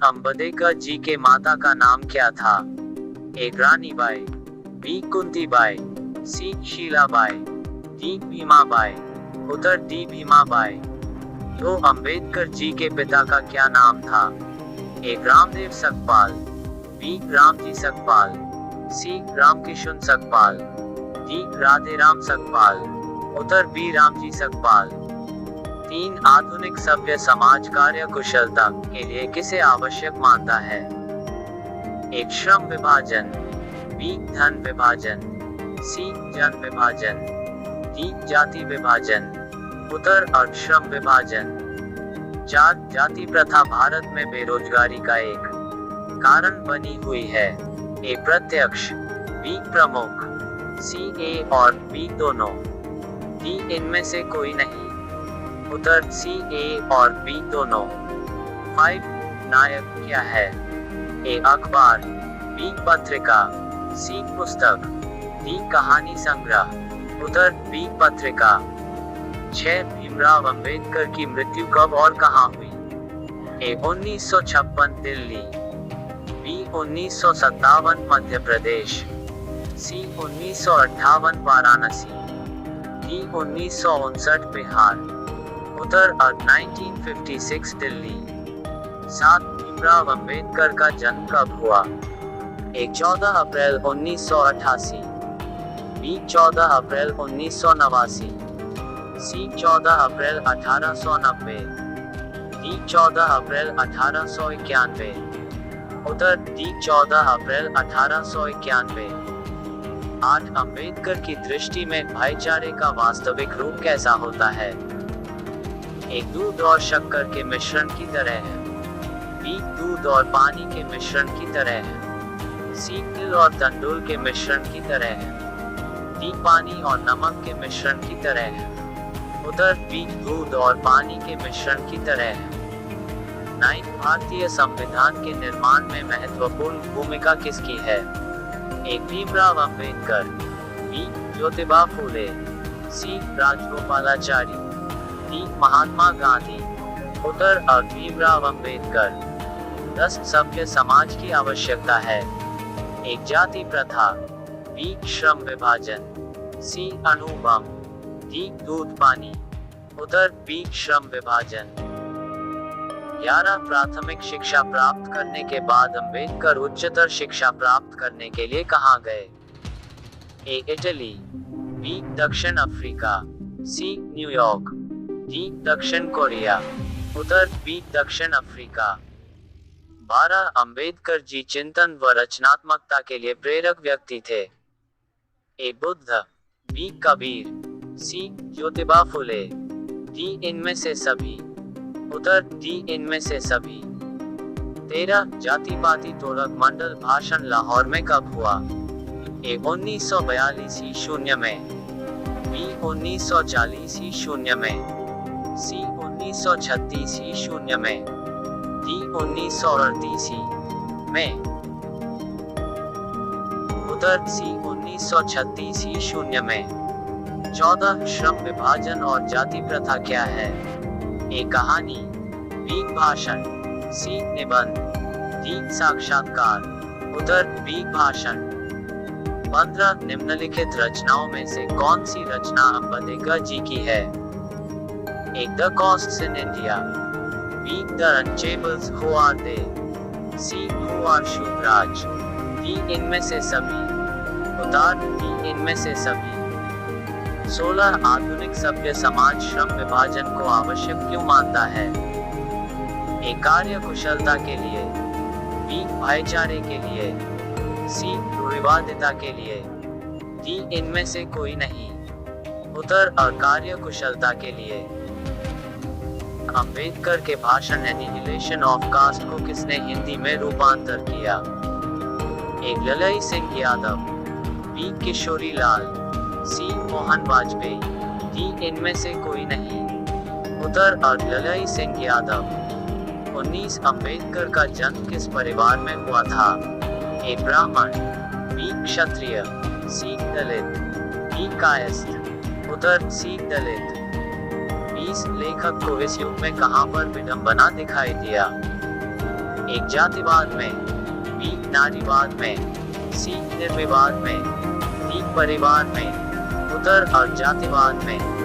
अम्बेडकर जी के माता का नाम क्या था? ए रानीबाई, बी कुंतीबाई, सी शीलाबाई, डी भीमाबाई। उत्तर डी भीमाबाई। तो अम्बेडकर जी के पिता का क्या नाम था? ए रामदेव सकपाल, बी रामजी सकपाल, सी रामकिशन सकपाल, डी राधेराम सकपाल। उत्तर बी रामजी सकपाल। 3 आधुनिक सभ्य समाज कार्य कुशलता के लिए किसे आवश्यक मानता है? एक श्रम विभाजन, बी धन विभाजन, सी जन विभाजन, डी जाति विभाजन। उत्तर और श्रम विभाजन। 4 जाति प्रथा भारत में बेरोजगारी का एक कारण बनी हुई है। ए प्रत्यक्ष, बी प्रमुख, सी ए और बी दोनों, डी इनमें से कोई नहीं। उत्तर सी ए और बी दोनों। 5 नायक क्या है? ए अखबार, बी पत्रिका, सी पुस्तक, डी कहानी संग्रह। उत्तर बी पत्रिका। 6 भीमराव अंबेडकर की मृत्यु कब और कहां हुई? ए 1956 दिल्ली, बी 1957 मध्य प्रदेश, सी 1958 वाराणसी, डी 1959 बिहार। उत्तर 1956 दिल्ली। 7 भीमराव अंबेडकर का जन्म कब हुआ? ए 14 अप्रैल 1988, बी 14 अप्रैल 1989, सी 14 अप्रैल 1890, डी 14 अप्रैल 1891। उत्तर डी 14 अप्रैल 1891। 8 अंबेडकर की दृष्टि में भाईचारे का वास्तविक रूप कैसा होता है? एक दूध और शक्कर के मिश्रण की तरह है, बी दूध और पानी के मिश्रण की तरह है, सी तिल और तंडुल के मिश्रण की तरह है, डी पानी और नमक के मिश्रण की तरह है। उत्तर बी दूध और पानी के मिश्रण की तरह है। 9 भारतीय संविधान के निर्माण में महत्वपूर्ण भूमिका किसकी है? ए भीमराव अंबेडकर, बी ज्योतिबा फूले, सी राजगोपालाचारी, डी महात्मा गांधी। उत्तर और भीमराव अंबेडकर। 10 सभ्य समाज की आवश्यकता है। एक जाति प्रथा, बी श्रम विभाजन, सी अणु बम, डी दूध पानी। उत्तर बी श्रम विभाजन। 11 प्राथमिक शिक्षा प्राप्त करने के बाद अंबेडकर उच्चतर शिक्षा प्राप्त करने के लिए कहां गए? ए इटली, बी दक्षिण अफ्रीका, सी न्यूयॉर्क, डी दक्षिण कोरिया। उत्तर बी दक्षिण अफ्रीका। 12 अंबेडकर जी चिंतन व रचनात्मकता के लिए प्रेरक व्यक्ति थे। ए बुद्ध, बी कबीर, सी ज्योतिबा फुले, डी इनमें से सभी। उत्तर डी इनमें से सभी। 13 जाति पाति तोड़क मंडल भाषण लाहौर में कब हुआ? ए 1942 शून्य में, बी 1940 शून्य में, सी 1936 शून्य में, डी 1938 में। उत्तर सी 1936 शून्य में। 14 श्रम विभाजन और जाति प्रथा क्या है? ए कहानी, बी भाषण, सी निबंध, डी साक्षात्कार। उत्तर बी भाषण। 15 निम्नलिखित रचनाओं में से कौन सी रचना अम्बेडकर जी की है? A the castes in India, B the untouchables who are they, C who are Shudras, D इनमें से सभी। उत्तर डी इनमें से सभी। 16 आधुनिक सभ्य समाज श्रम विभाजन को आवश्यक क्यों मानता है? ए कार्य कुशलता के लिए, बी भाईचारे के लिए, सी रूढ़िवादिता के लिए, डी इनमें से कोई नहीं। उत्तर और कार्य कुशलता के लिए। अंबेडकर के भाषण एनिहिलेशन ऑफ कास्ट को किसने हिंदी में रूपांतर किया? ए ललई सिंह यादव, बी किशोरी लाल, सी मोहन वाजपेयी, डी इनमें से कोई नहीं। उत्तर और ललई सिंह यादव। 19 अंबेडकर का जन्म किस परिवार में हुआ था? ए ब्राह्मण, बी क्षत्रिय, सी दलित, डी कायस्थ। उत्तर सी दलित। 20 लेखक को इस युग में कहां पर विडंबना दिखाई दिया? एक जातिवाद में, बी नारीवाद में, सी निर्विवाद में, डी परिवार में। उत्तर और जातिवाद में।